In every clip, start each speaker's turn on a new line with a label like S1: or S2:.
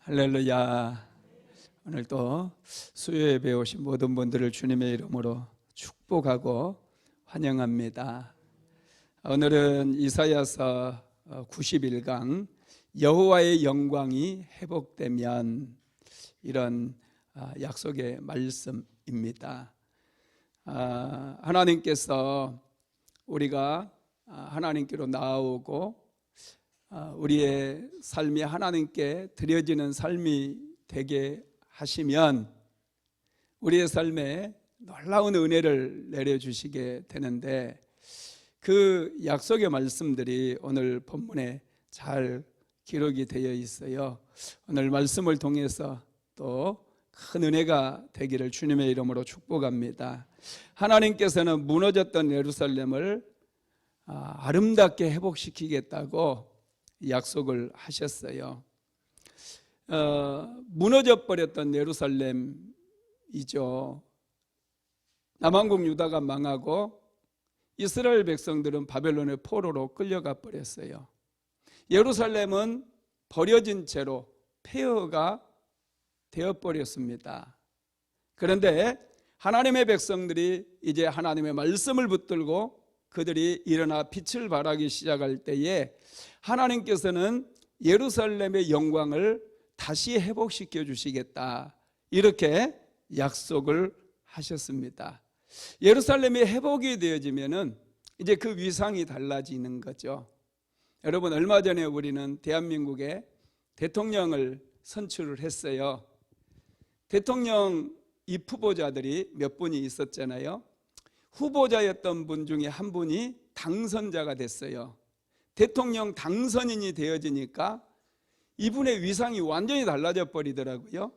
S1: 할렐루야. 오늘도 수요예배에 오신 모든 분들을 주님의 이름으로 축복하고 환영합니다. 오늘은 이사야서 91강 여호와의 영광이 회복되면, 이런 약속의 말씀입니다. 하나님께서 우리가 하나님께로 나아오고 우리의 삶이 하나님께 드려지는 삶이 되게 하시면 우리의 삶에 놀라운 은혜를 내려주시게 되는데, 그 약속의 말씀들이 오늘 본문에 잘 기록이 되어 있어요. 오늘 말씀을 통해서 또 큰 은혜가 되기를 주님의 이름으로 축복합니다. 하나님께서는 무너졌던 예루살렘을 아름답게 회복시키겠다고 약속을 하셨어요. 무너져 버렸던 예루살렘이죠. 남왕국 유다가 망하고 이스라엘 백성들은 바벨론의 포로로 끌려가 버렸어요. 예루살렘은 버려진 채로 폐허가 되어버렸습니다. 그런데 하나님의 백성들이 이제 하나님의 말씀을 붙들고 그들이 일어나 빛을 발하기 시작할 때에 하나님께서는 예루살렘의 영광을 다시 회복시켜 주시겠다, 이렇게 약속을 하셨습니다. 예루살렘이 회복이 되어지면은 이제 그 위상이 달라지는 거죠. 여러분, 얼마 전에 우리는 대한민국에 대통령을 선출을 했어요. 대통령 입 후보자들이 몇 분이 있었잖아요. 후보자였던 분 중에 한 분이 당선자가 됐어요. 대통령 당선인이 되어지니까 이분의 위상이 완전히 달라져 버리더라고요.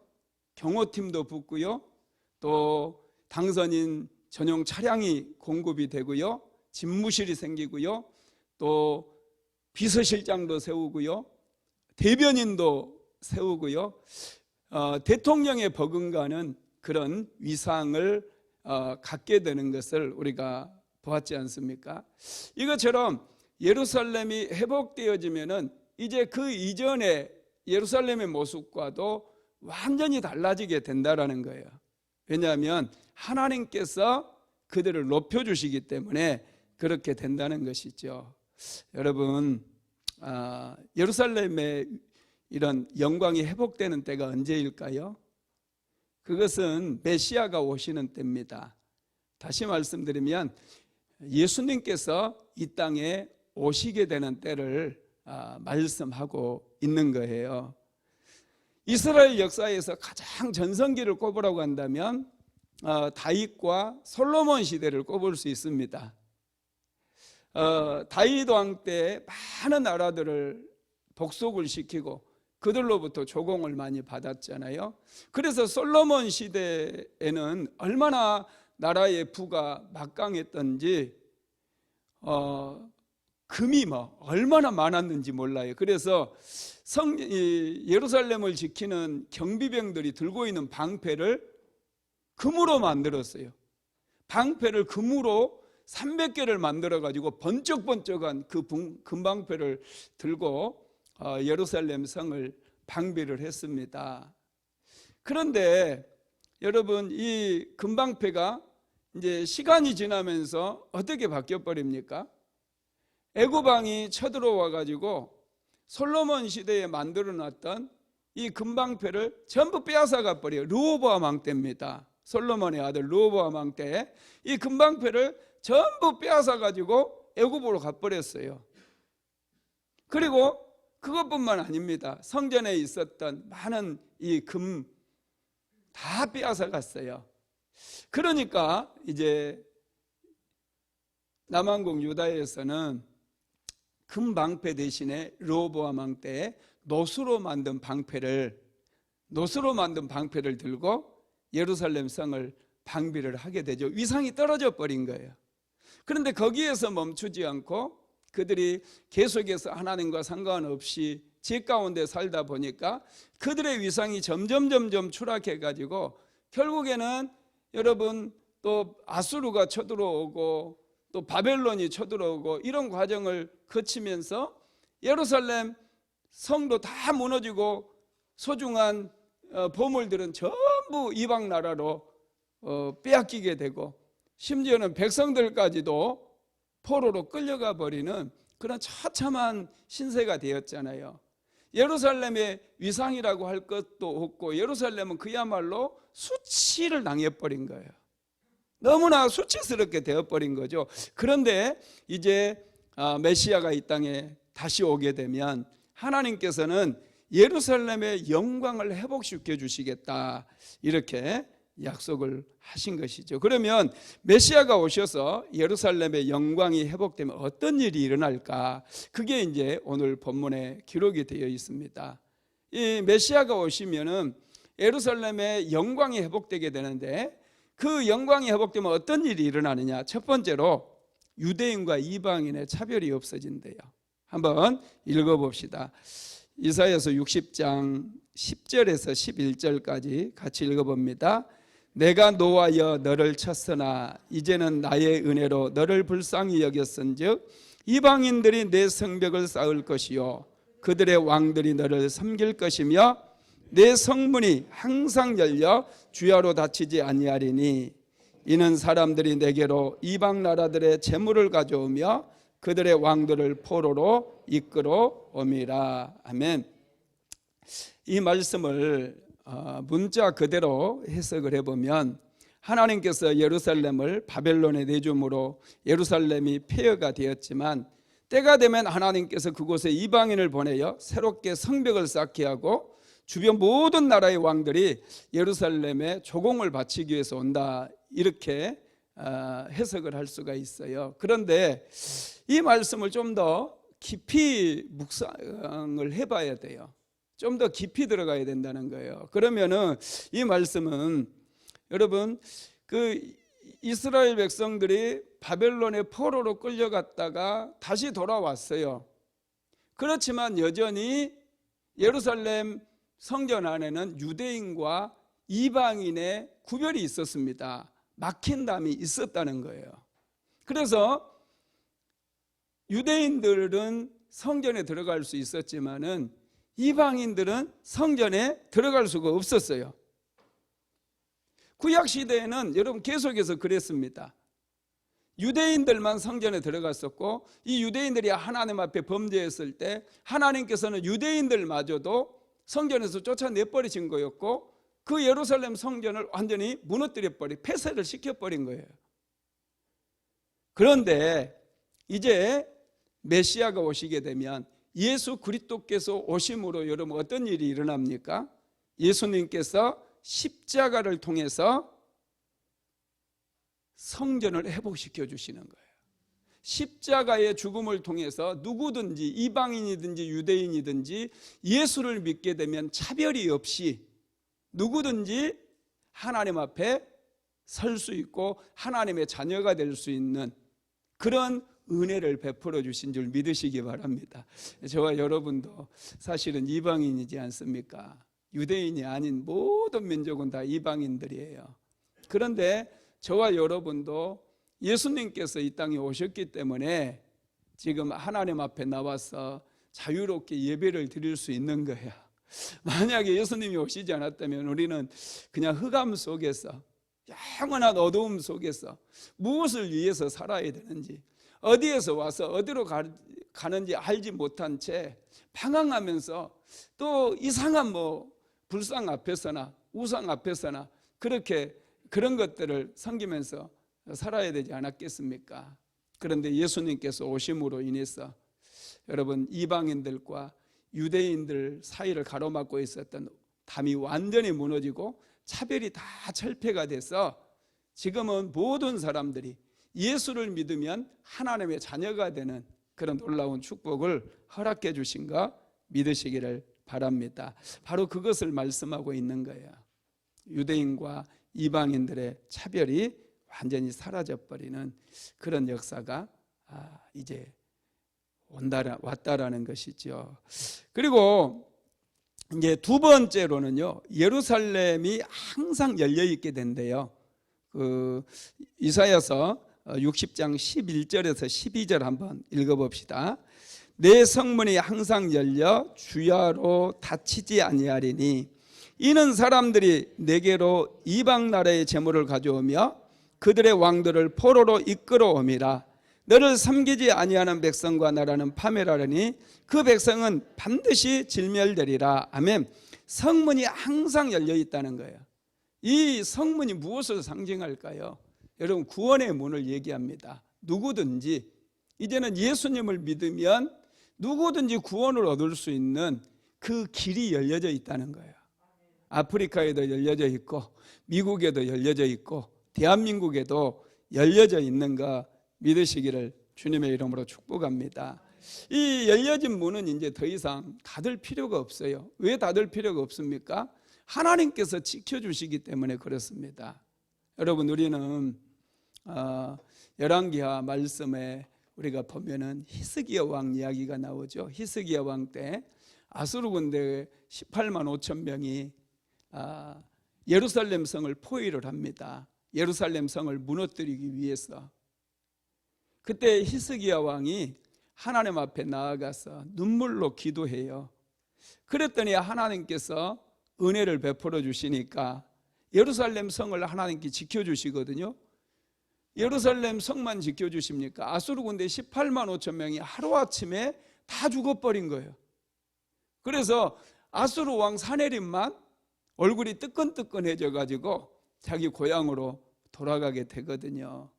S1: 경호팀도 붙고요, 또 당선인 전용 차량이 공급이 되고요, 집무실이 생기고요, 또 비서실장도 세우고요, 대변인도 세우고요. 대통령에 버금가는 그런 위상을 갖게 되는 것을 우리가 보았지 않습니까? 이것처럼 예루살렘이 회복되어지면은 이제 그 이전의 예루살렘의 모습과도 완전히 달라지게 된다라는 거예요. 왜냐하면 하나님께서 그들을 높여주시기 때문에 그렇게 된다는 것이죠. 여러분, 예루살렘의 이런 영광이 회복되는 때가 언제일까요? 그것은 메시아가 오시는 때입니다. 다시 말씀드리면 예수님께서 이 땅에 오시게 되는 때를 말씀하고 있는 거예요. 이스라엘 역사에서 가장 전성기를 꼽으라고 한다면 다윗과 솔로몬 시대를 꼽을 수 있습니다. 다윗 왕 때 많은 나라들을 복속을 시키고 그들로부터 조공을 많이 받았잖아요. 그래서 솔로몬 시대에는 얼마나 나라의 부가 막강했던지 금이 얼마나 많았는지 몰라요. 그래서 예루살렘을 지키는 경비병들이 들고 있는 방패를 금으로 만들었어요. 방패를 금으로 300개를 만들어 가지고 번쩍번쩍한 그 금방패를 들고 예루살렘 성을 방비를 했습니다. 그런데 여러분, 이 금방패가 이제 시간이 지나면서 어떻게 바뀌어 버립니까? 애굽 왕이 쳐들어와 가지고 솔로몬 시대에 만들어 놨던 이 금방패를 전부 빼앗아가 버려요. 르호보암 왕 때입니다. 솔로몬의 아들 르호보암 왕 때 이 금방패를 전부 빼앗아 가지고 애굽으로 가버렸어요. 그리고 그것뿐만 아닙니다. 성전에 있었던 많은 이 금 다 빼앗아 갔어요. 그러니까 이제 남왕국 유다에서는 금방패 대신에 르호보암 왕 때 노수로 만든 방패를 들고 예루살렘 성을 방비를 하게 되죠. 위상이 떨어져 버린 거예요. 그런데 거기에서 멈추지 않고 그들이 계속해서 하나님과 상관없이 죄 가운데 살다 보니까 그들의 위상이 점점 추락해 가지고 결국에는 여러분 또 아수르가 쳐들어오고 또 바벨론이 쳐들어오고 이런 과정을 거치면서 예루살렘 성도 다 무너지고 소중한 보물들은 전부 이방 나라로 빼앗기게 되고 심지어는 백성들까지도 포로로 끌려가 버리는 그런 처참한 신세가 되었잖아요. 예루살렘의 위상이라고 할 것도 없고 예루살렘은 그야말로 수치를 당해버린 거예요. 너무나 수치스럽게 되어버린 거죠. 그런데 이제 메시아가 이 땅에 다시 오게 되면 하나님께서는 예루살렘의 영광을 회복시켜 주시겠다, 이렇게 약속을 하신 것이죠. 그러면 메시아가 오셔서 예루살렘의 영광이 회복되면 어떤 일이 일어날까? 그게 이제 오늘 본문에 기록이 되어 있습니다. 이 메시아가 오시면은 예루살렘의 영광이 회복되게 되는데, 그 영광이 회복되면 어떤 일이 일어나느냐? 첫 번째로 유대인과 이방인의 차별이 없어진대요. 한번 읽어봅시다. 이사야서 60장 10절에서 11절까지 같이 읽어봅니다. 내가 노하여 너를 쳤으나 이제는 나의 은혜로 너를 불쌍히 여겼은즉 이방인들이 내 성벽을 쌓을 것이요 그들의 왕들이 너를 섬길 것이며 내 성문이 항상 열려 주야로 닫히지 아니하리니 이는 사람들이 내게로 이방 나라들의 재물을 가져오며 그들의 왕들을 포로로 이끌어 옴이라. 아멘. 이 말씀을 문자 그대로 해석을 해보면 하나님께서 예루살렘을 바벨론에 내줌으로 예루살렘이 폐허가 되었지만 때가 되면 하나님께서 그곳에 이방인을 보내어 새롭게 성벽을 쌓게 하고 주변 모든 나라의 왕들이 예루살렘에 조공을 바치기 위해서 온다, 이렇게 해석을 할 수가 있어요. 그런데 이 말씀을 좀 더 깊이 묵상을 해봐야 돼요. 좀 더 깊이 들어가야 된다는 거예요. 그러면은 이 말씀은 여러분 그 이스라엘 백성들이 바벨론의 포로로 끌려갔다가 다시 돌아왔어요. 그렇지만 여전히 예루살렘 성전 안에는 유대인과 이방인의 구별이 있었습니다. 막힌 담이 있었다는 거예요. 그래서 유대인들은 성전에 들어갈 수 있었지만은 이방인들은 성전에 들어갈 수가 없었어요. 구약 시대에는 여러분 계속해서 그랬습니다. 유대인들만 성전에 들어갔었고 이 유대인들이 하나님 앞에 범죄했을 때 하나님께서는 유대인들마저도 성전에서 쫓아내버리신 거였고 그 예루살렘 성전을 완전히 폐쇄를 시켜버린 거예요. 그런데 이제 메시아가 오시게 되면 예수 그리스도께서 오심으로 여러분 어떤 일이 일어납니까? 예수님께서 십자가를 통해서 성전을 회복시켜 주시는 거예요. 십자가의 죽음을 통해서 누구든지 이방인이든지 유대인이든지 예수를 믿게 되면 차별이 없이 누구든지 하나님 앞에 설 수 있고 하나님의 자녀가 될 수 있는 그런 은혜를 베풀어 주신 줄 믿으시기 바랍니다. 저와 여러분도 사실은 이방인이지 않습니까? 유대인이 아닌 모든 민족은 다 이방인들이에요. 그런데 저와 여러분도 예수님께서 이 땅에 오셨기 때문에 지금 하나님 앞에 나와서 자유롭게 예배를 드릴 수 있는 거예요. 만약에 예수님이 오시지 않았다면 우리는 그냥 흑암 속에서 영원한 어두움 속에서 무엇을 위해서 살아야 되는지 어디에서 와서 어디로 가는지 알지 못한 채 방황하면서 또 이상한 불상 앞에서나 우상 앞에서나 그런 것들을 섬기면서 살아야 되지 않았겠습니까? 그런데 예수님께서 오심으로 인해서 여러분 이방인들과 유대인들 사이를 가로막고 있었던 담이 완전히 무너지고 차별이 다 철폐가 돼서 지금은 모든 사람들이 예수를 믿으면 하나님의 자녀가 되는 그런 놀라운 축복을 허락해 주신 거 믿으시기를 바랍니다. 바로 그것을 말씀하고 있는 거예요. 유대인과 이방인들의 차별이 완전히 사라져버리는 그런 역사가 이제 왔다라는 것이죠. 그리고 이제 두 번째로는요, 예루살렘이 항상 열려 있게 된대요. 이사야서 60장 11절에서 12절 한번 읽어봅시다. 내 성문이 항상 열려 주야로 닫히지 아니하리니 이는 사람들이 내게로 이방 나라의 재물을 가져오며 그들의 왕들을 포로로 이끌어옴이라. 너를 섬기지 아니하는 백성과 나라는 파멸하려니 그 백성은 반드시 진멸되리라. 아멘. 성문이 항상 열려 있다는 거예요. 이 성문이 무엇을 상징할까요? 여러분, 구원의 문을 얘기합니다. 누구든지 이제는 예수님을 믿으면 누구든지 구원을 얻을 수 있는 그 길이 열려져 있다는 거예요. 아프리카에도 열려져 있고 미국에도 열려져 있고 대한민국에도 열려져 있는 거 믿으시기를 주님의 이름으로 축복합니다. 이 열려진 문은 이제 더 이상 닫을 필요가 없어요. 왜 닫을 필요가 없습니까? 하나님께서 지켜주시기 때문에 그렇습니다. 여러분, 우리는 열왕기하 말씀에 우리가 보면은 히스기야 왕 이야기가 나오죠. 히스기야 왕 때 아수르 군대 18만 5천 명이 예루살렘 성을 포위를 합니다. 예루살렘 성을 무너뜨리기 위해서. 그때 히스기야 왕이 하나님 앞에 나아가서 눈물로 기도해요. 그랬더니 하나님께서 은혜를 베풀어 주시니까 예루살렘 성을 하나님께 지켜주시거든요. 예루살렘 성만 지켜주십니까? 아수르 군대 18만 5천 명이 하루아침에 다 죽어버린 거예요. 그래서 아수르 왕 사네립만 얼굴이 뜨끈뜨끈해져 가지고 자기 고향으로 돌아가게 되거든요.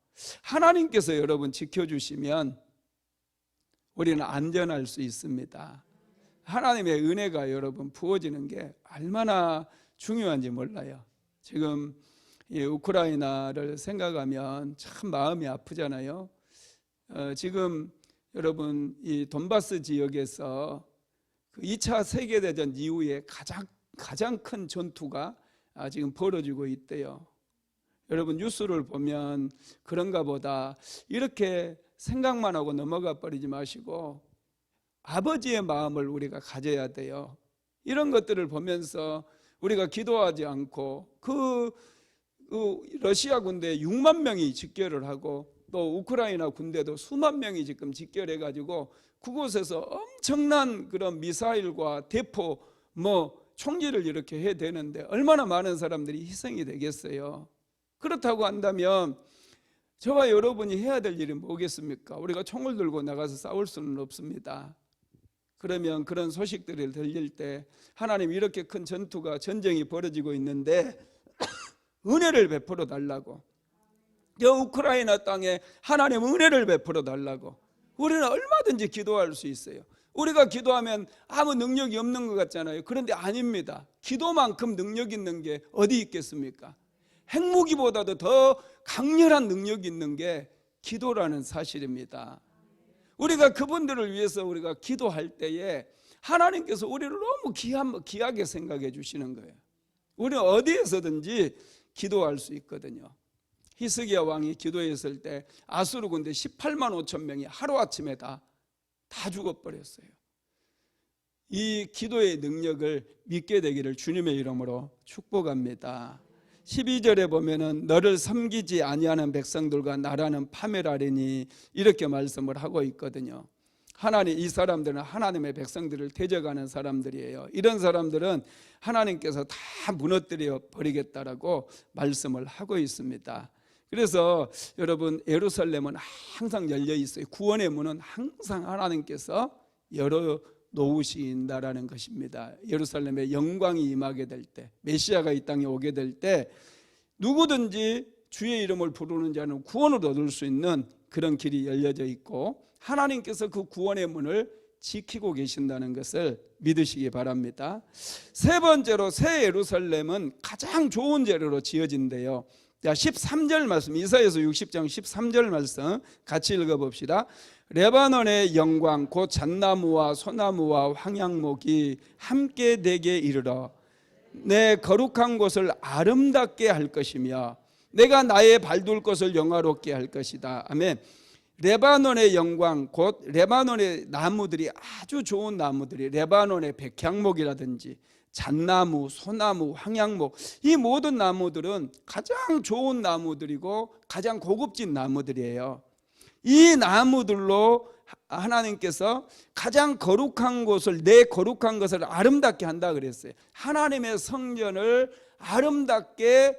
S1: 하나님께서 여러분 지켜주시면 우리는 안전할 수 있습니다. 하나님의 은혜가 여러분 부어지는 게 얼마나 중요한지 몰라요. 지금 이 우크라이나를 생각하면 참 마음이 아프잖아요. 지금 여러분 이 돈바스 지역에서 그 2차 세계대전 이후에 가장 큰 전투가 지금 벌어지고 있대요. 여러분 뉴스를 보면 그런가 보다 이렇게 생각만 하고 넘어가 버리지 마시고 아버지의 마음을 우리가 가져야 돼요. 이런 것들을 보면서 우리가 기도하지 않고 그 러시아 군대 6만 명이 집결을 하고 또 우크라이나 군대도 수만 명이 지금 집결해 가지고 그곳에서 엄청난 그런 미사일과 대포 총기를 이렇게 해야 되는데 얼마나 많은 사람들이 희생이 되겠어요. 그렇다고 한다면 저와 여러분이 해야 될 일이 뭐겠습니까? 우리가 총을 들고 나가서 싸울 수는 없습니다. 그러면 그런 소식들을 들릴 때 하나님 이렇게 큰 전쟁이 벌어지고 있는데 은혜를 베풀어 달라고, 저 우크라이나 땅에 하나님 은혜를 베풀어 달라고 우리는 얼마든지 기도할 수 있어요. 우리가 기도하면 아무 능력이 없는 것 같잖아요. 그런데 아닙니다. 기도만큼 능력 있는 게 어디 있겠습니까? 핵무기보다도 더 강렬한 능력이 있는 게 기도라는 사실입니다. 우리가 그분들을 위해서 우리가 기도할 때에 하나님께서 우리를 너무 귀하게 생각해 주시는 거예요. 우리는 어디에서든지 기도할 수 있거든요. 히스기야 왕이 기도했을 때 아수르 군대 18만 5천 명이 하루아침에 다 죽어버렸어요. 이 기도의 능력을 믿게 되기를 주님의 이름으로 축복합니다. 12절에 보면은 너를 섬기지 아니하는 백성들과 나라는 파멸하리니 이렇게 말씀을 하고 있거든요. 하나님, 이 사람들은 하나님의 백성들을 대적하는 사람들이에요. 이런 사람들은 하나님께서 다 무너뜨려 버리겠다라고 말씀을 하고 있습니다. 그래서 여러분 예루살렘은 항상 열려 있어요. 구원의 문은 항상 하나님께서 열어 놓으신다라는 것입니다. 예루살렘에 영광이 임하게 될 때, 메시아가 이 땅에 오게 될 때 누구든지 주의 이름을 부르는 자는 구원을 얻을 수 있는 그런 길이 열려져 있고 하나님께서 그 구원의 문을 지키고 계신다는 것을 믿으시기 바랍니다. 세 번째로 새 예루살렘은 가장 좋은 재료로 지어진대요. 13절 말씀, 이사야서 60장 13절 말씀 같이 읽어봅시다. 레바논의 영광 곧 잣나무와 소나무와 황양목이 함께 내게 이르러 내 거룩한 곳을 아름답게 할 것이며 내가 나의 발둘 것을 영화롭게 할 것이다. 아멘. 레바논의 영광 곧 레바논의 나무들이 아주 좋은 나무들이 레바논의 백향목이라든지 잣나무, 소나무, 황양목, 이 모든 나무들은 가장 좋은 나무들이고 가장 고급진 나무들이에요. 이 나무들로 하나님께서 가장 거룩한 곳을, 내 거룩한 것을 아름답게 한다 그랬어요. 하나님의 성전을 아름답게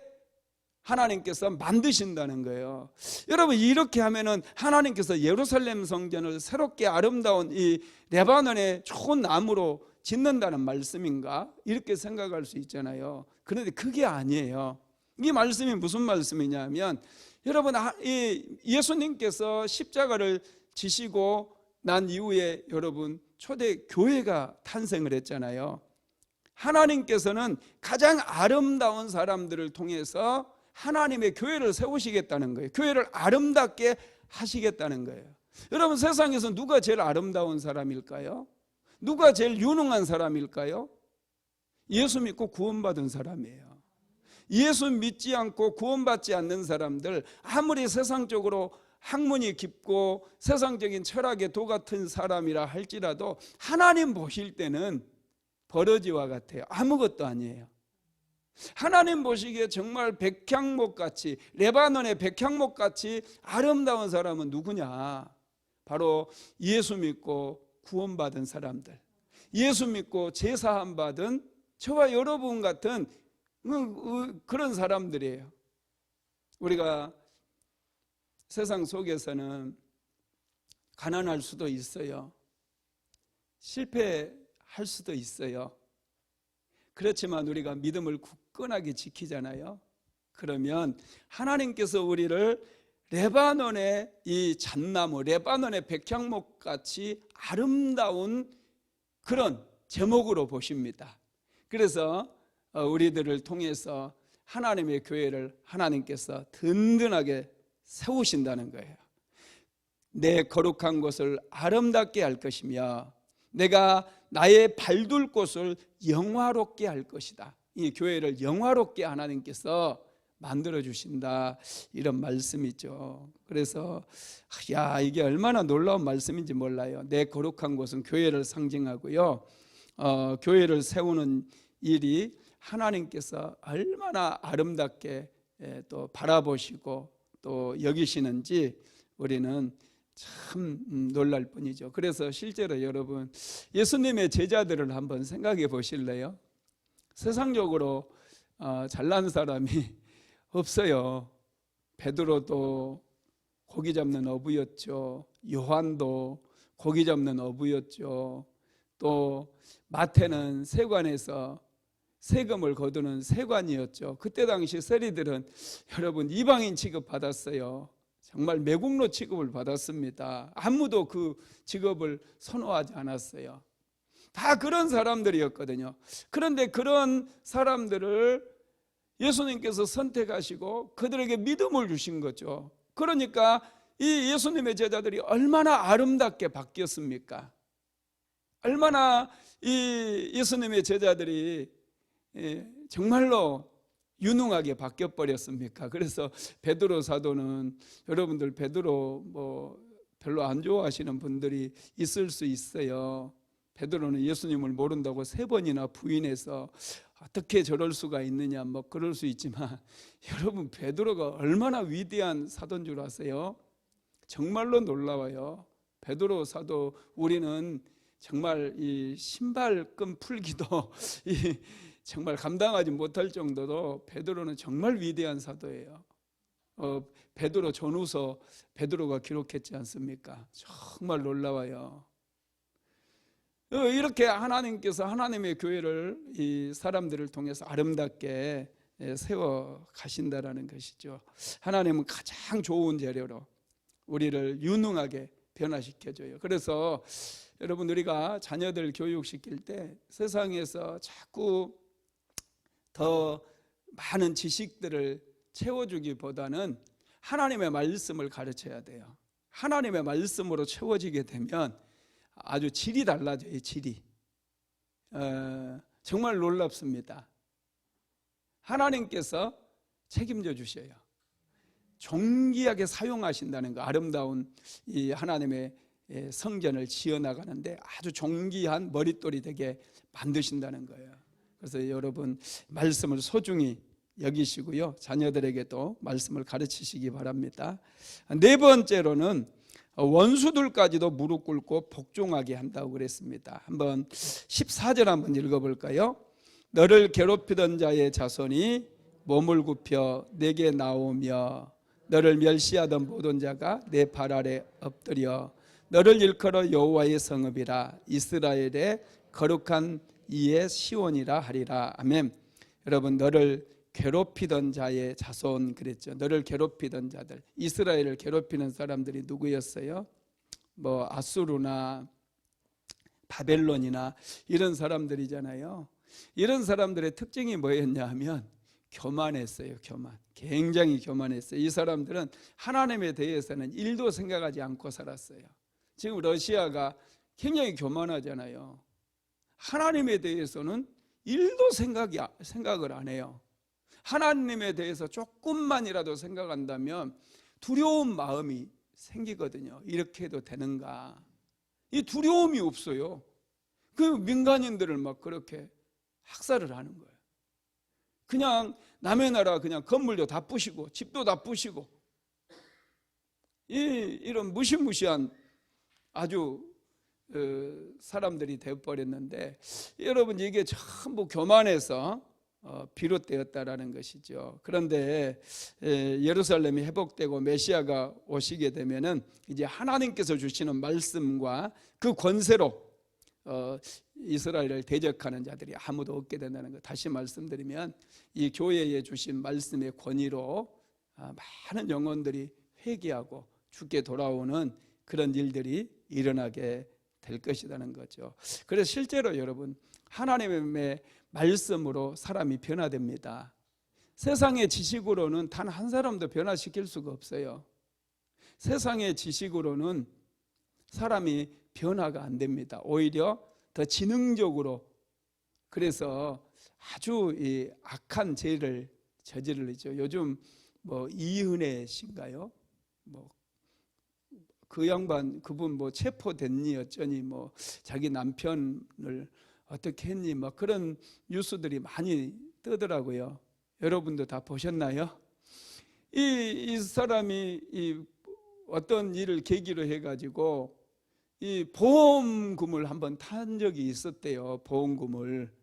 S1: 하나님께서 만드신다는 거예요. 여러분, 이렇게 하면은 하나님께서 예루살렘 성전을 새롭게 아름다운 이 레바논의 좋은 나무로 짓는다는 말씀인가? 이렇게 생각할 수 있잖아요. 그런데 그게 아니에요. 이 말씀이 무슨 말씀이냐면, 여러분, 예수님께서 십자가를 지시고 난 이후에 여러분 초대 교회가 탄생을 했잖아요. 하나님께서는 가장 아름다운 사람들을 통해서 하나님의 교회를 세우시겠다는 거예요. 교회를 아름답게 하시겠다는 거예요. 여러분, 세상에서 누가 제일 아름다운 사람일까요? 누가 제일 유능한 사람일까요? 예수 믿고 구원받은 사람이에요. 예수 믿지 않고 구원받지 않는 사람들, 아무리 세상적으로 학문이 깊고 세상적인 철학의 도 같은 사람이라 할지라도 하나님 보실 때는 버러지와 같아요. 아무것도 아니에요. 하나님 보시기에 정말 백향목같이, 레바논의 백향목같이 아름다운 사람은 누구냐? 바로 예수 믿고 구원받은 사람들, 예수 믿고 제사함 받은 저와 여러분 같은 그런 사람들이에요. 우리가 세상 속에서는 가난할 수도 있어요. 실패할 수도 있어요. 그렇지만 우리가 믿음을 굳건하게 지키잖아요. 그러면 하나님께서 우리를 레바논의 이 잣나무, 레바논의 백향목 같이 아름다운 그런 제목으로 보십니다. 그래서 우리들을 통해서 하나님의 교회를 하나님께서 든든하게 세우신다는 거예요. 내 거룩한 곳을 아름답게 할 것이며 내가 나의 발둘 곳을 영화롭게 할 것이다. 이 교회를 영화롭게 하나님께서 만들어 주신다, 이런 말씀이죠. 그래서 야, 이게 얼마나 놀라운 말씀인지 몰라요. 내 거룩한 곳은 교회를 상징하고요, 교회를 세우는 일이 하나님께서 얼마나 아름답게 또 바라보시고 또 여기시는지 우리는 참 놀랄 뿐이죠. 그래서 실제로 여러분, 예수님의 제자들을 한번 생각해 보실래요? 세상적으로 잘난 사람이 없어요. 베드로도 고기 잡는 어부였죠. 요한도 고기 잡는 어부였죠. 또 마태는 세관에서 세금을 거두는 세관이었죠. 그때 당시 세리들은 여러분 이방인 취급받았어요. 정말 매국노 취급을 받았습니다. 아무도 그 직업을 선호하지 않았어요. 다 그런 사람들이었거든요. 그런데 그런 사람들을 예수님께서 선택하시고 그들에게 믿음을 주신 거죠. 그러니까 이 예수님의 제자들이 얼마나 아름답게 바뀌었습니까? 얼마나 이 예수님의 제자들이 정말로 유능하게 바뀌어 버렸습니까? 그래서 베드로 사도는, 여러분들 베드로 별로 안 좋아하시는 분들이 있을 수 있어요. 베드로는 예수님을 모른다고 3번이나 부인해서 어떻게 저럴 수가 있느냐 그럴 수 있지만, 여러분 베드로가 얼마나 위대한 사도인 줄 아세요? 정말로 놀라워요. 베드로 사도, 우리는 정말 이 신발끈 풀기도 정말 감당하지 못할 정도로 베드로는 정말 위대한 사도예요. 베드로 전후서 베드로가 기록했지 않습니까? 정말 놀라워요. 이렇게 하나님께서 하나님의 교회를 이 사람들을 통해서 아름답게 세워 가신다라는 것이죠. 하나님은 가장 좋은 재료로 우리를 유능하게 변화시켜줘요. 그래서 여러분, 우리가 자녀들 교육시킬 때 세상에서 자꾸 더 많은 지식들을 채워주기보다는 하나님의 말씀을 가르쳐야 돼요. 하나님의 말씀으로 채워지게 되면 아주 질이 달라져요. 질이 정말 놀랍습니다. 하나님께서 책임져 주셔요. 존귀하게 사용하신다는 거, 아름다운 이 하나님의 성전을 지어나가는데 아주 존귀한 머릿돌이 되게 만드신다는 거예요. 그래서 여러분, 말씀을 소중히 여기시고요, 자녀들에게도 말씀을 가르치시기 바랍니다. 4번째로는 원수들까지도 무릎 꿇고 복종하게 한다고 그랬습니다. 한번 14절 한번 읽어볼까요? 너를 괴롭히던 자의 자손이 몸을 굽혀 내게 나오며 너를 멸시하던 모든 자가 내 발 아래 엎드려 너를 일컬어 여호와의 성읍이라 이스라엘의 거룩한 이의 시온이라 하리라. 아멘. 여러분, 너를 괴롭히던 자의 자손 그랬죠. 너를 괴롭히던 자들, 이스라엘을 괴롭히는 사람들이 누구였어요? 뭐 아수르나 바벨론이나 이런 사람들이잖아요. 이런 사람들의 특징이 뭐였냐 하면 교만했어요. 교만. 굉장히 교만했어요. 이 사람들은 하나님에 대해서는 일도 생각하지 않고 살았어요. 지금 러시아가 굉장히 교만하잖아요. 하나님에 대해서는 일도 생각을 안 해요. 하나님에 대해서 조금만이라도 생각한다면 두려운 마음이 생기거든요. 이렇게 해도 되는가? 이 두려움이 없어요. 그 민간인들을 막 그렇게 학살을 하는 거예요. 그냥 남의 나라 그냥 건물도 다 부시고 집도 다 부시고 이런 무시무시한 아주 사람들이 되어버렸는데, 여러분 이게 전부 교만해서 비롯되었다라는 것이죠. 그런데 예루살렘이 회복되고 메시아가 오시게 되면은 이제 하나님께서 주시는 말씀과 그 권세로 이스라엘을 대적하는 자들이 아무도 없게 된다는 것. 다시 말씀드리면 이 교회에 주신 말씀의 권위로 많은 영혼들이 회개하고 주께 돌아오는 그런 일들이 일어나게 될 것이라는 거죠. 그래서 실제로 여러분, 하나님의 말씀으로 사람이 변화됩니다. 세상의 지식으로는 단 한 사람도 변화시킬 수가 없어요. 세상의 지식으로는 사람이 변화가 안 됩니다. 오히려 더 지능적으로, 그래서 아주 이 악한 죄를 저지르죠. 요즘 뭐 이은혜 씨인가요? 뭐 그 양반, 그분 뭐 체포됐니 어쩌니, 뭐 자기 남편을 어떻게 했니, 막 그런 뉴스들이 많이 뜨더라고요. 여러분도 다 보셨나요? 이 사람이 어떤 일을 계기로 해가지고 이 보험금을 한번 탄 적이 있었대요. 보험금을.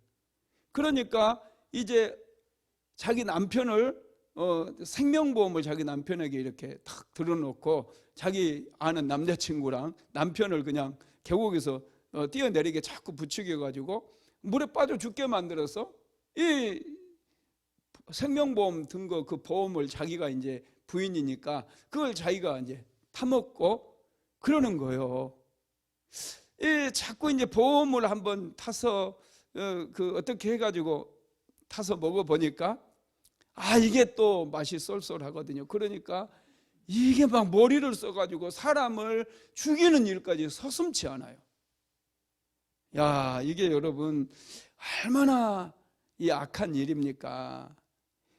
S1: 그러니까 이제 자기 남편을 생명보험을 자기 남편에게 이렇게 탁 들어놓고 자기 아는 남자친구랑 남편을 그냥 계곡에서 뛰어내리게 자꾸 부추겨가지고 물에 빠져 죽게 만들어서 이 생명보험 든 거 그 보험을 자기가 이제 부인이니까 그걸 자기가 이제 타먹고 그러는 거예요. 자꾸 이제 보험을 한번 타서 어떻게 해가지고 타서 먹어보니까 이게 또 맛이 쏠쏠하거든요. 그러니까 이게 막 머리를 써가지고 사람을 죽이는 일까지 서슴지 않아요. 야, 이게 여러분 얼마나 이 악한 일입니까?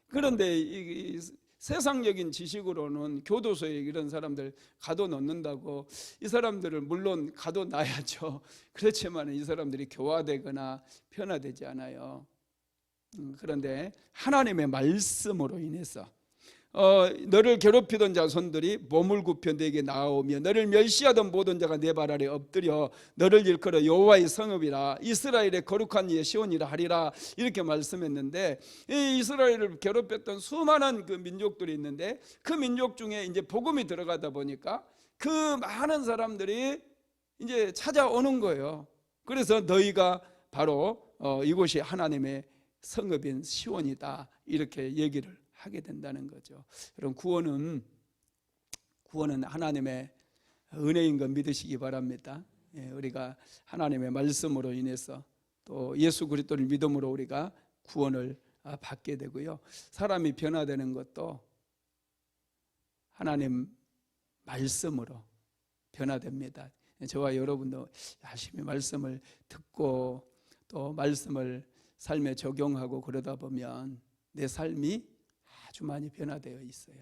S1: 그런데 이 세상적인 지식으로는 교도소에 이런 사람들 가둬놓는다고, 이 사람들을 물론 가둬놔야죠. 그렇지만 이 사람들이 교화되거나 변화되지 않아요. 그런데 하나님의 말씀으로 인해서 너를 괴롭히던 자손들이 몸을 굽혀 내게 나오며 너를 멸시하던 모든 자가 내 발 아래 엎드려 너를 일컬어 여호와의 성읍이라 이스라엘의 거룩한 이의 시온이라 하리라, 이렇게 말씀했는데, 이 이스라엘을 괴롭혔던 수많은 그 민족들이 있는데 그 민족 중에 이제 복음이 들어가다 보니까 그 많은 사람들이 이제 찾아오는 거예요. 그래서 너희가 바로 이곳이 하나님의 성읍인 시온이다, 이렇게 얘기를 하게 된다는 거죠. 여러분, 구원은 하나님의 은혜인 것 믿으시기 바랍니다. 우리가 하나님의 말씀으로 인해서 또 예수 그리스도를 믿음으로 우리가 구원을 받게 되고요. 사람이 변화되는 것도 하나님 말씀으로 변화됩니다. 저와 여러분도 열심히 말씀을 듣고 또 말씀을 삶에 적용하고 그러다 보면 내 삶이 아주 많이 변화되어 있어요.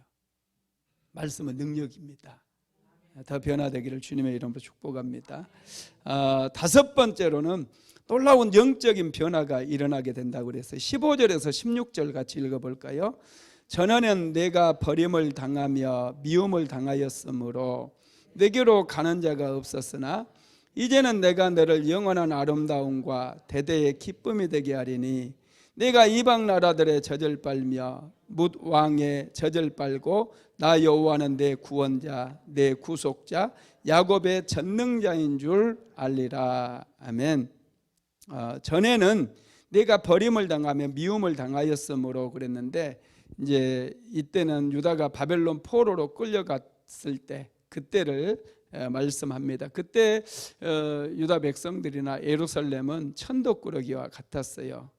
S1: 말씀은 능력입니다. 더 변화되기를 주님의 이름으로 축복합니다. 다섯 번째로는 놀라운 영적인 변화가 일어나게 된다고 그랬어요. 15절에서 16절 같이 읽어볼까요? 전에는 내가 버림을 당하며 미움을 당하였으므로 내게로 가는 자가 없었으나 이제는 내가 너를 영원한 아름다움과 대대의 기쁨이 되게 하리니 내가 이방 나라들의 젖을 빨며 뭇 왕의 젖을 빨고 나 여호와는 내 구원자 내 구속자 야곱의 전능자인 줄 알리라. 아멘. 전에는 내가 버림을 당하며 미움을 당하였으므로 그랬는데 이제 이때는 유다가 바벨론 포로로 끌려갔을 때 그때를 말씀합니다. 그때 유다 백성들이나 예루살렘은 천덕꾸러기와 같았어요.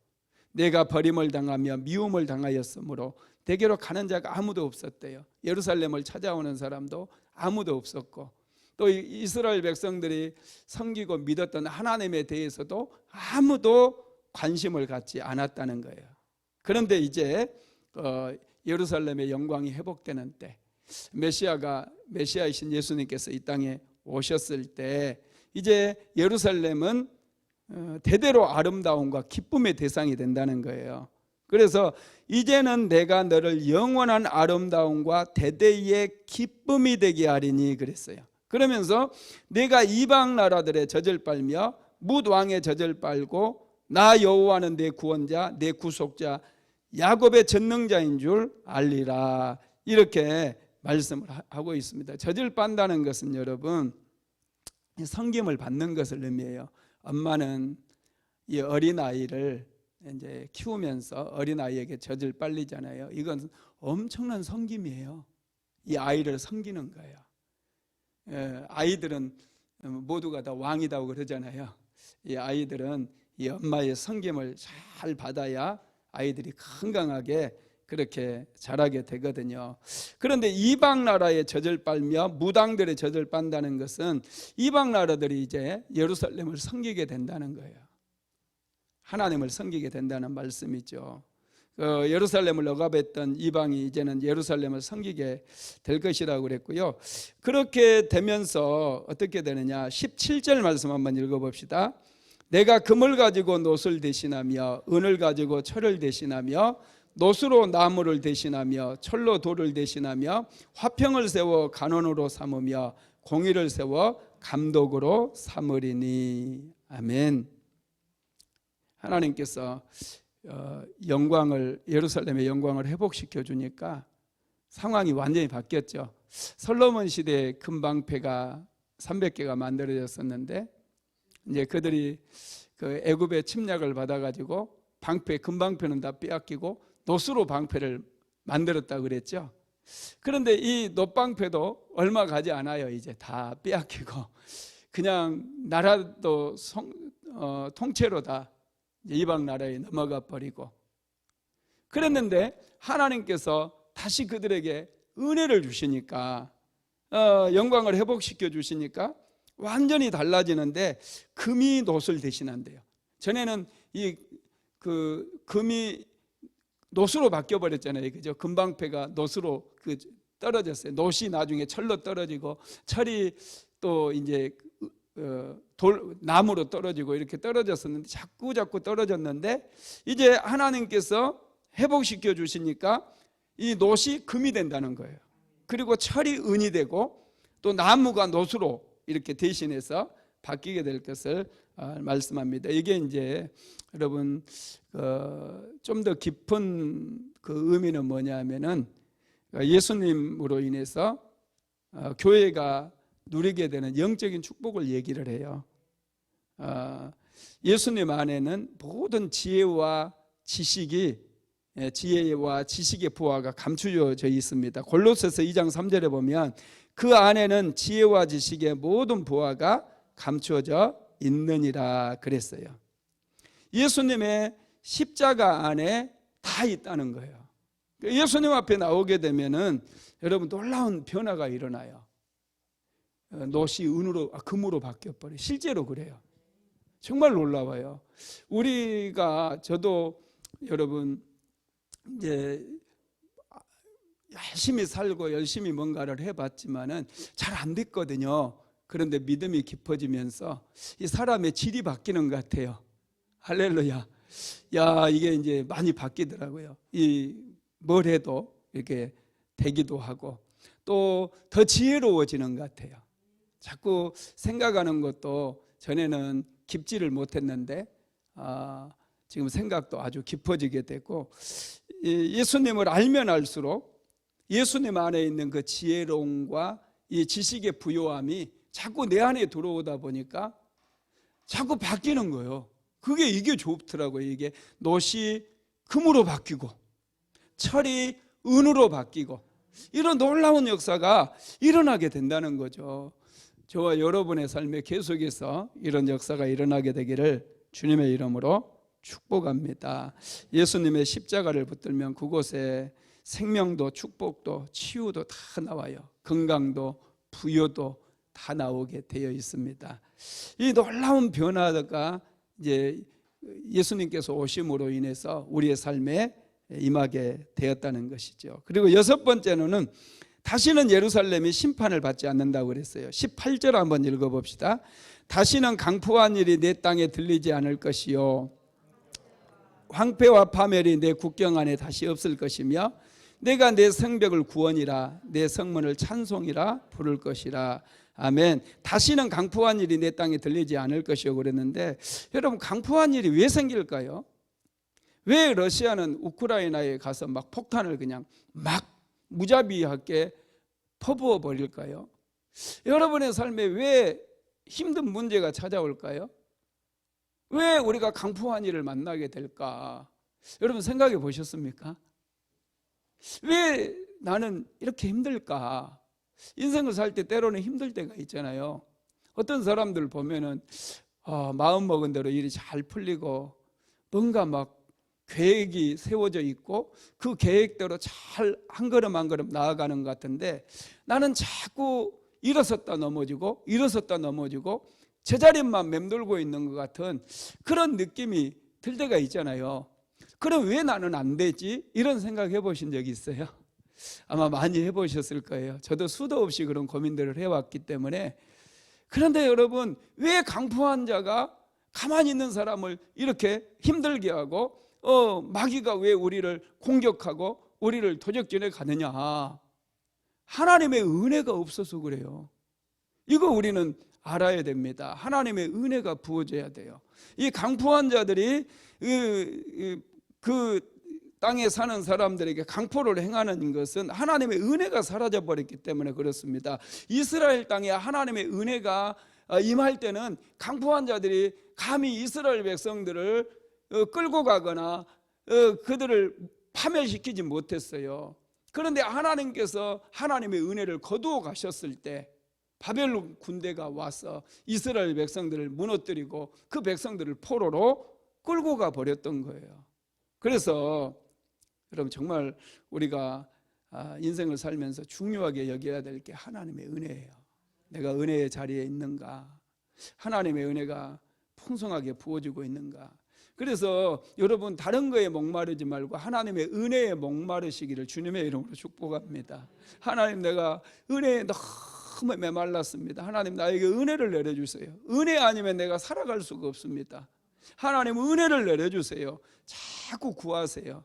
S1: 내가 버림을 당하며 미움을 당하였으므로 대개로 가는 자가 아무도 없었대요. 예루살렘을 찾아오는 사람도 아무도 없었고 또 이스라엘 백성들이 섬기고 믿었던 하나님에 대해서도 아무도 관심을 갖지 않았다는 거예요. 그런데 이제 예루살렘의 영광이 회복되는 때 메시아이신 예수님께서 이 땅에 오셨을 때 이제 예루살렘은 대대로 아름다움과 기쁨의 대상이 된다는 거예요. 그래서 이제는 내가 너를 영원한 아름다움과 대대의 기쁨이 되게 하리니 그랬어요. 그러면서 내가 이방 나라들의 젖을 빨며 뭇 왕의 젖을 빨고 나 여호와는 내 구원자 내 구속자 야곱의 전능자인 줄 알리라. 이렇게 말씀을 하고 있습니다. 젖을 빤다는 것은 여러분 섬김을 받는 것을 의미해요. 엄마는 이 어린아이를 이제 키우면서 어린아이에게 젖을 빨리잖아요. 이건 엄청난 섬김이에요. 이 아이를 섬기는 거예요. 아이들은 모두가 다 왕이다고 그러잖아요. 이 아이들은 이 엄마의 섬김을 잘 받아야 아이들이 건강하게 그렇게 자라게 되거든요. 그런데 이방 나라의 젖을 빨며 무당들의 젖을 빤다는 것은 이방 나라들이 이제 예루살렘을 섬기게 된다는 거예요. 하나님을 섬기게 된다는 말씀이죠. 예루살렘을 억압했던 이방이 이제는 예루살렘을 섬기게 될 것이라고 그랬고요. 그렇게 되면서 어떻게 되느냐 17절 말씀 한번 읽어봅시다. 내가 금을 가지고 놋을 대신하며 은을 가지고 철을 대신하며 놋으로 나무를 대신하며 철로 돌을 대신하며 화평을 세워 간원으로 삼으며 공의를 세워 감독으로 삼으리니. 아멘. 하나님께서 영광을 예루살렘의 영광을 회복시켜 주니까 상황이 완전히 바뀌었죠. 솔로몬 시대에 금 방패가 300개가 만들어졌었는데 이제 그들이 그 애굽의 침략을 받아가지고 방패 금 방패는 다 빼앗기고 놋으로 방패를 만들었다 그랬죠. 그런데 이 놋방패도 얼마 가지 않아요. 이제 다 빼앗기고 그냥 나라도 통째로 다 이방 나라에 넘어가 버리고 그랬는데 하나님께서 다시 그들에게 은혜를 주시니까 영광을 회복시켜 주시니까 완전히 달라지는데 금이 놋을 대신한대요. 전에는 이 금이 놋으로 바뀌어 버렸잖아요. 그죠? 금방패가 놋으로 떨어졌어요. 놋이 나중에 철로 떨어지고 철이 또 이제 나무로 떨어지고 이렇게 떨어졌었는데 자꾸 떨어졌는데 이제 하나님께서 회복시켜 주시니까 이 놋이 금이 된다는 거예요. 그리고 철이 은이 되고 또 나무가 놋으로 이렇게 대신해서 바뀌게 될 것을 말씀합니다. 이게 이제 여러분 좀 더 깊은 그 의미는 뭐냐면은 예수님으로 인해서 교회가 누리게 되는 영적인 축복을 얘기를 해요. 예수님 안에는 모든 지혜와 지식의 부하가 감추어져 있습니다. 골로새서 2장 3절에 보면 그 안에는 지혜와 지식의 모든 부하가 감추어져 있느니라 그랬어요. 예수님의 십자가 안에 다 있다는 거예요. 예수님 앞에 나오게 되면은 여러분 놀라운 변화가 일어나요. 놋이 금으로 바뀌어 버려. 실제로 그래요. 정말 놀라워요. 저도 여러분 이제 열심히 살고 열심히 뭔가를 해봤지만은 잘 안 됐거든요. 그런데 믿음이 깊어지면서 이 사람의 질이 바뀌는 것 같아요. 할렐루야. 야, 이게 이제 많이 바뀌더라고요. 뭘 해도 이렇게 되기도 하고 또 더 지혜로워지는 것 같아요. 자꾸 생각하는 것도 전에는 깊지를 못했는데 지금 생각도 아주 깊어지게 됐고, 예수님을 알면 알수록 예수님 안에 있는 그 지혜로움과 이 지식의 부요함이 자꾸 내 안에 들어오다 보니까 자꾸 바뀌는 거예요. 이게 좋더라고요. 이게 놋이 금으로 바뀌고 철이 은으로 바뀌고 이런 놀라운 역사가 일어나게 된다는 거죠. 저와 여러분의 삶에 계속해서 이런 역사가 일어나게 되기를 주님의 이름으로 축복합니다. 예수님의 십자가를 붙들면 그곳에 생명도 축복도 치유도 다 나와요. 건강도 부여도 다 나오게 되어 있습니다. 이 놀라운 변화가 이제 예수님께서 오심으로 인해서 우리의 삶에 임하게 되었다는 것이죠. 그리고 여섯 번째로는 다시는 예루살렘이 심판을 받지 않는다고 그랬어요. 18절 한번 읽어봅시다. 다시는 강포한 일이 내 땅에 들리지 않을 것이요 황폐와 파멸이 내 국경 안에 다시 없을 것이며 내가 내 성벽을 구원이라 내 성문을 찬송이라 부를 것이라. 아멘. 다시는 강포한 일이 내 땅에 들리지 않을 것이요 그랬는데, 여러분 강포한 일이 왜 생길까요? 왜 러시아는 우크라이나에 가서 막 폭탄을 그냥 막 무자비하게 퍼부어 버릴까요? 여러분의 삶에 왜 힘든 문제가 찾아올까요? 왜 우리가 강포한 일을 만나게 될까? 여러분 생각해 보셨습니까? 왜 나는 이렇게 힘들까? 인생을 살 때 때로는 힘들 때가 있잖아요. 어떤 사람들 보면은 마음 먹은 대로 일이 잘 풀리고 뭔가 막 계획이 세워져 있고 그 계획대로 잘 한 걸음 한 걸음 나아가는 것 같은데, 나는 자꾸 일어섰다 넘어지고 일어섰다 넘어지고 제자리만 맴돌고 있는 것 같은 그런 느낌이 들 때가 있잖아요. 그럼 왜 나는 안 되지? 이런 생각 해보신 적이 있어요? 아마 많이 해보셨을 거예요. 저도 수도 없이 그런 고민들을 해왔기 때문에. 그런데 여러분, 왜 강포한 자가 가만히 있는 사람을 이렇게 힘들게 하고 마귀가 왜 우리를 공격하고 우리를 도적질해 가느냐? 하나님의 은혜가 없어서 그래요. 이거 우리는 알아야 됩니다. 하나님의 은혜가 부어져야 돼요. 이 강포한 자들이 그 땅에 사는 사람들에게 강포를 행하는 것은 하나님의 은혜가 사라져버렸기 때문에 그렇습니다. 이스라엘 땅에 하나님의 은혜가 임할 때는 강포한 자들이 감히 이스라엘 백성들을 끌고 가거나 그들을 파멸시키지 못했어요. 그런데 하나님께서 하나님의 은혜를 거두어 가셨을 때 바벨론 군대가 와서 이스라엘 백성들을 무너뜨리고 그 백성들을 포로로 끌고 가 버렸던 거예요. 그래서 여러분 정말 우리가 인생을 살면서 중요하게 여겨야 될 게 하나님의 은혜예요. 내가 은혜의 자리에 있는가? 하나님의 은혜가 풍성하게 부어지고 있는가? 그래서 여러분 다른 거에 목마르지 말고 하나님의 은혜에 목마르시기를 주님의 이름으로 축복합니다. 하나님, 내가 은혜에 너무 메말랐습니다. 하나님, 나에게 은혜를 내려주세요. 은혜 아니면 내가 살아갈 수가 없습니다. 하나님, 은혜를 내려주세요. 자꾸 구하세요.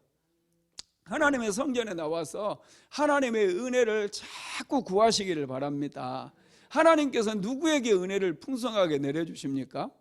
S1: 하나님의 성전에 나와서 하나님의 은혜를 자꾸 구하시기를 바랍니다. 하나님께서 누구에게 은혜를 풍성하게 내려주십니까?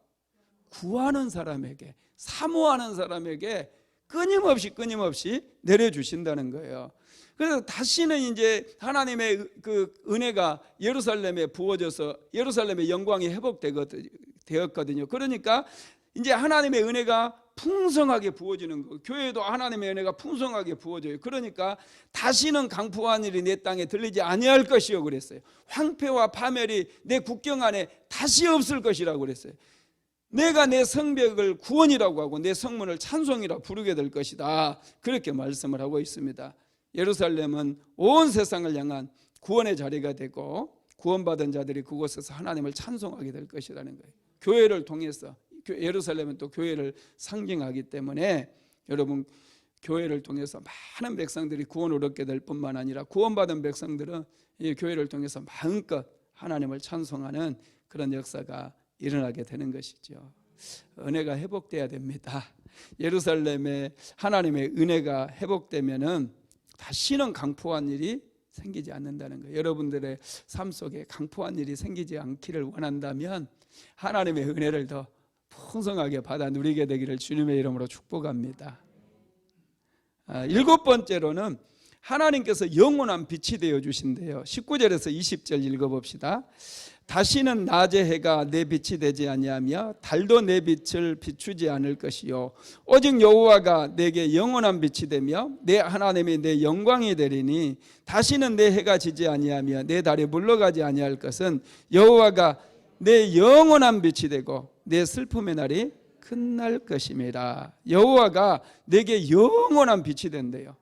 S1: 구하는 사람에게, 사모하는 사람에게 끊임없이 내려주신다는 거예요. 그래서 다시는 이제 하나님의 그 은혜가 예루살렘에 부어져서 예루살렘의 영광이 회복되었거든요. 그러니까 이제 하나님의 은혜가 풍성하게 부어지는 거. 교회도 하나님의 은혜가 풍성하게 부어져요. 그러니까 다시는 강포한 일이 내 땅에 들리지 아니할 것이요 그랬어요. 황폐와 파멸이 내 국경 안에 다시 없을 것이라고 그랬어요. 내가 내 성벽을 구원이라고 하고 내 성문을 찬송이라 부르게 될 것이다. 그렇게 말씀을 하고 있습니다. 예루살렘은 온 세상을 향한 구원의 자리가 되고 구원받은 자들이 그곳에서 하나님을 찬송하게 될 것이라는 거예요. 교회를 통해서, 예루살렘은 또 교회를 상징하기 때문에 여러분, 교회를 통해서 많은 백성들이 구원을 얻게 될 뿐만 아니라 구원받은 백성들은 이 교회를 통해서 마음껏 하나님을 찬송하는 그런 역사가 일어나게 되는 것이죠. 은혜가 회복돼야 됩니다. 예루살렘에 하나님의 은혜가 회복되면은 다시는 강포한 일이 생기지 않는다는 거예요. 여러분들의 삶 속에 강포한 일이 생기지 않기를 원한다면 하나님의 은혜를 더 풍성하게 받아 누리게 되기를 주님의 이름으로 축복합니다. 7번째로는 하나님께서 영원한 빛이 되어 주신대요. 19절에서 20절 읽어봅시다. 다시는 낮의 해가 내 빛이 되지 아니하며 달도 내 빛을 비추지 않을 것이요 오직 여호와가 내게 영원한 빛이 되며 내 하나님이 내 영광이 되리니 다시는 내 해가 지지 아니하며 내 달이 물러가지 아니할 것은 여호와가 내 영원한 빛이 되고 내 슬픔의 날이 끝날 것임이라. 여호와가 내게 영원한 빛이 된대요.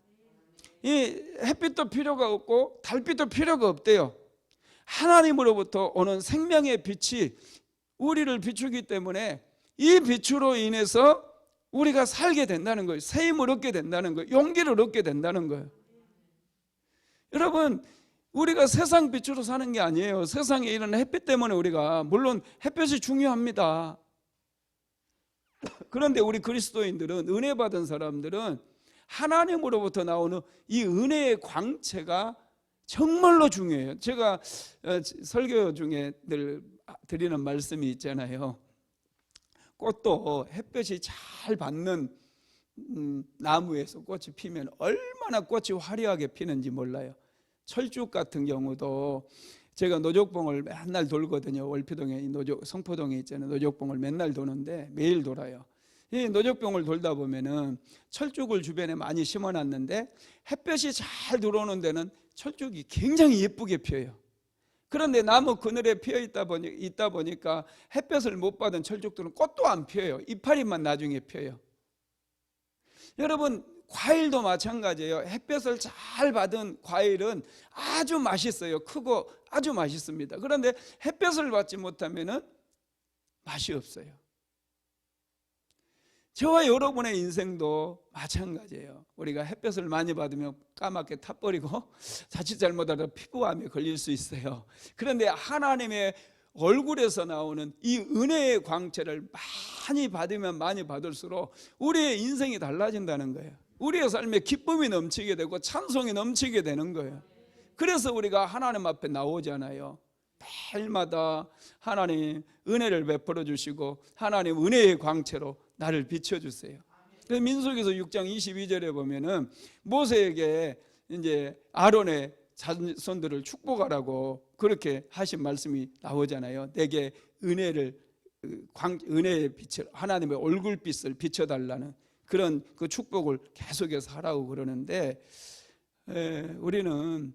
S1: 이 햇빛도 필요가 없고 달빛도 필요가 없대요. 하나님으로부터 오는 생명의 빛이 우리를 비추기 때문에 이 빛으로 인해서 우리가 살게 된다는 거예요. 새 힘을 얻게 된다는 거예요. 용기를 얻게 된다는 거예요. 여러분, 우리가 세상 빛으로 사는 게 아니에요. 세상에 이런 햇빛 때문에 우리가, 물론 햇빛이 중요합니다. 그런데 우리 그리스도인들은, 은혜 받은 사람들은 하나님으로부터 나오는 이 은혜의 광채가 정말로 중요해요. 제가 설교 중에 늘 드리는 말씀이 있잖아요. 꽃도 햇볕이 잘 받는 나무에서 꽃이 피면 얼마나 꽃이 화려하게 피는지 몰라요. 철쭉 같은 경우도 제가 노적봉을 맨날 돌거든요. 월피동에, 성포동에 있잖아요. 노적봉을 맨날 도는데 매일 돌아요. 이 노적봉을 돌다 보면은 철쭉을 주변에 많이 심어놨는데 햇볕이 잘 들어오는 데는 철쭉이 굉장히 예쁘게 피어요. 그런데 나무 그늘에 피어 있다 보니까 햇볕을 못 받은 철쭉들은 꽃도 안 피어요. 이파리만 나중에 피어요. 여러분, 과일도 마찬가지예요. 햇볕을 잘 받은 과일은 아주 맛있어요. 크고 아주 맛있습니다. 그런데 햇볕을 받지 못하면은 맛이 없어요. 저와 여러분의 인생도 마찬가지예요. 우리가 햇볕을 많이 받으면 까맣게 타버리고 자칫 잘못하다 피부암에 걸릴 수 있어요. 그런데 하나님의 얼굴에서 나오는 이 은혜의 광채를 많이 받으면 많이 받을수록 우리의 인생이 달라진다는 거예요. 우리의 삶에 기쁨이 넘치게 되고 찬송이 넘치게 되는 거예요. 그래서 우리가 하나님 앞에 나오잖아요. 매일마다 하나님 은혜를 베풀어 주시고 하나님 은혜의 광채로 나를 비춰주세요. 그래서 민수기서 6장 22절에 보면은 모세에게 이제 아론의 자손들을 축복하라고 그렇게 하신 말씀이 나오잖아요. 내게 은혜의 빛을, 하나님의 얼굴빛을 비춰달라는 그런 그 축복을 계속해서 하라고 그러는데, 우리는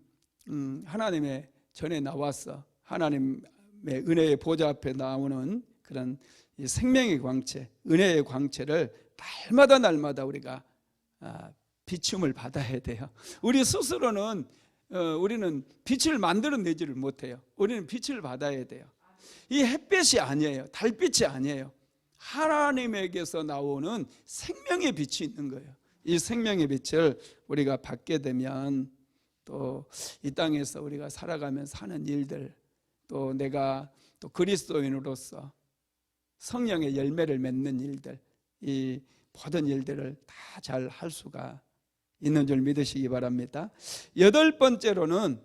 S1: 하나님의 전에 나와서 하나님의 은혜의 보좌 앞에 나오는 그런 생명의 광채, 은혜의 광채를 날마다 우리가 비춤을 받아야 돼요. 우리 스스로는 우리는 빛을 만들어내지를 못해요. 우리는 빛을 받아야 돼요. 이 햇빛이 아니에요. 달빛이 아니에요. 하나님에게서 나오는 생명의 빛이 있는 거예요. 이 생명의 빛을 우리가 받게 되면 또 이 땅에서 우리가 살아가면서 하는 일들, 또 내가 또 그리스도인으로서 성령의 열매를 맺는 일들, 이 모든 일들을 다 잘 할 수가 있는 줄 믿으시기 바랍니다. 8번째로는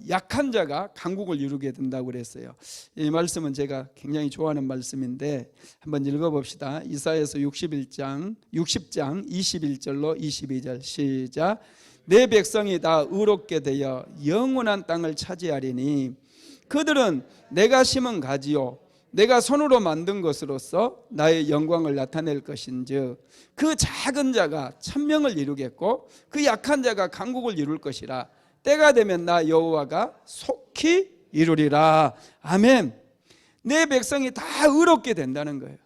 S1: 약한 자가 강국을 이루게 된다고 그랬어요. 이 말씀은 제가 굉장히 좋아하는 말씀인데 한번 읽어봅시다. 이사야서 60장 21절로 22절 시작. 내 백성이 다 의롭게 되어 영원한 땅을 차지하리니 그들은 내가 심은 가지요 내가 손으로 만든 것으로서 나의 영광을 나타낼 것인즉 그 작은 자가 천명을 이루겠고 그 약한 자가 강국을 이룰 것이라. 때가 되면 나 여호와가 속히 이루리라. 아멘. 내 백성이 다 의롭게 된다는 거예요.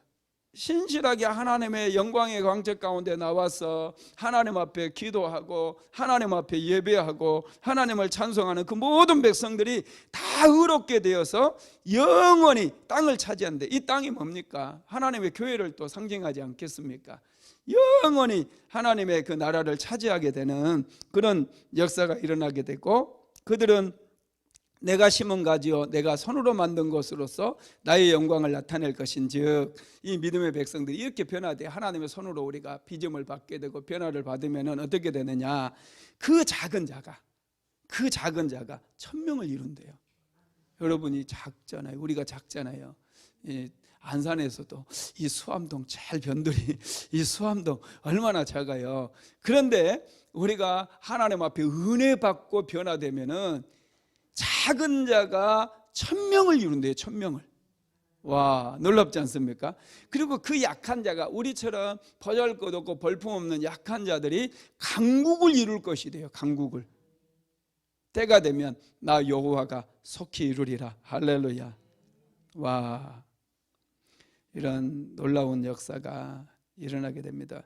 S1: 신실하게 하나님의 영광의 광채 가운데 나와서 하나님 앞에 기도하고 하나님 앞에 예배하고 하나님을 찬송하는 그 모든 백성들이 다 의롭게 되어서 영원히 땅을 차지하는데, 이 땅이 뭡니까? 하나님의 교회를 또 상징하지 않겠습니까? 영원히 하나님의 그 나라를 차지하게 되는 그런 역사가 일어나게 되고, 그들은 내가 심은 가지요 내가 손으로 만든 것으로서 나의 영광을 나타낼 것인즉, 이 믿음의 백성들이 이렇게 변화돼 하나님의 손으로 우리가 빚음을 받게 되고 변화를 받으면 어떻게 되느냐? 그 작은 자가, 그 작은 자가 1000명을 이룬대요. 여러분이 작잖아요. 우리가 작잖아요. 안산에서도 이 수암동 제일 변들이 이 수암동 얼마나 작아요. 그런데 우리가 하나님 앞에 은혜 받고 변화되면은 작은 자가 1000명을 이룬대요. 1000명을. 와, 놀랍지 않습니까? 그리고 그 약한 자가, 우리처럼 보잘것없고 볼품없는 약한 자들이 강국을 이룰 것이 돼요. 강국을. 때가 되면 나 여호와가 속히 이루리라. 할렐루야. 와, 이런 놀라운 역사가 일어나게 됩니다.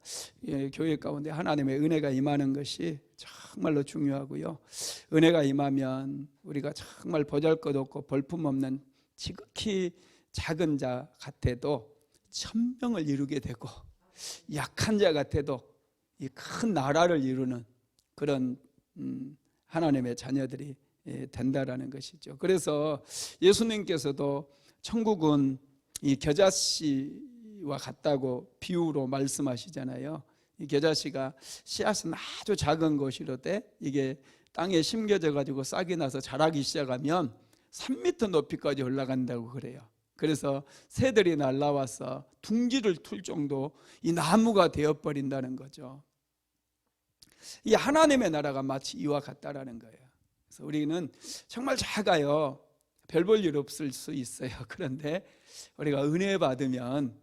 S1: 교회 가운데 하나님의 은혜가 임하는 것이 정말로 중요하고요. 은혜가 임하면 우리가 정말 보잘것없고 볼품없는 지극히 작은 자 같아도 1000명을 이루게 되고, 약한 자 같아도 이 큰 나라를 이루는 그런 하나님의 자녀들이 된다라는 것이죠. 그래서 예수님께서도 천국은 이 겨자씨와 같다고 비유로 말씀하시잖아요. 이 겨자씨가 씨앗은 아주 작은 것이로되 이게 땅에 심겨져 가지고 싹이 나서 자라기 시작하면 3m 높이까지 올라간다고 그래요. 그래서 새들이 날라와서 둥지를 틀 정도 이 나무가 되어버린다는 거죠. 이 하나님의 나라가 마치 이와 같다라는 거예요. 그래서 우리는 정말 작아요. 별 볼 일 없을 수 있어요. 그런데 우리가 은혜 받으면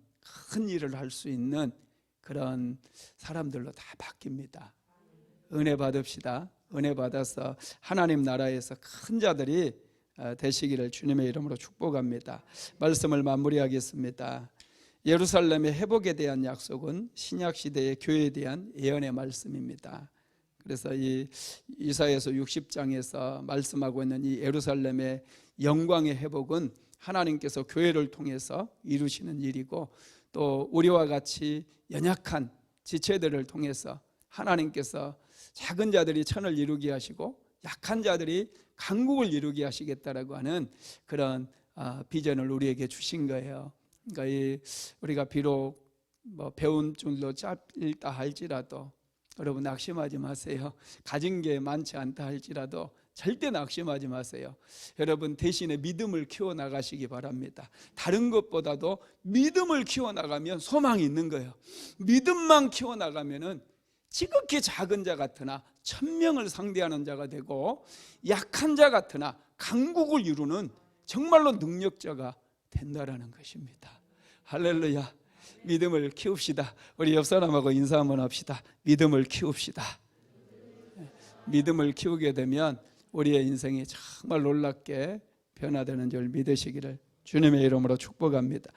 S1: 큰 일을 할 수 있는 그런 사람들로 다 바뀝니다. 은혜 받읍시다. 은혜 받아서 하나님 나라에서 큰 자들이 되시기를 주님의 이름으로 축복합니다. 말씀을 마무리하겠습니다. 예루살렘의 회복에 대한 약속은 신약시대의 교회에 대한 예언의 말씀입니다. 그래서 이 이사야서 60장에서 말씀하고 있는 이 예루살렘의 영광의 회복은 하나님께서 교회를 통해서 이루시는 일이고, 또 우리와 같이 연약한 지체들을 통해서 하나님께서 작은 자들이 천을 이루게 하시고 약한 자들이 강국을 이루게 하시겠다라고 하는 그런 비전을 우리에게 주신 거예요. 그러니까 우리가 비록 배운 줄로 짧다 할지라도 여러분 낙심하지 마세요. 가진 게 많지 않다 할지라도 절대 낙심하지 마세요. 여러분 대신에 믿음을 키워나가시기 바랍니다. 다른 것보다도 믿음을 키워나가면 소망이 있는 거예요. 믿음만 키워나가면은 지극히 작은 자 같으나 1000명을 상대하는 자가 되고, 약한 자 같으나 강국을 이루는 정말로 능력자가 된다라는 것입니다. 할렐루야. 믿음을 키웁시다. 우리 옆 사람하고 인사 한번 합시다. 믿음을 키웁시다. 믿음을 키우게 되면 우리의 인생이 정말 놀랍게 변화되는 줄 믿으시기를 주님의 이름으로 축복합니다.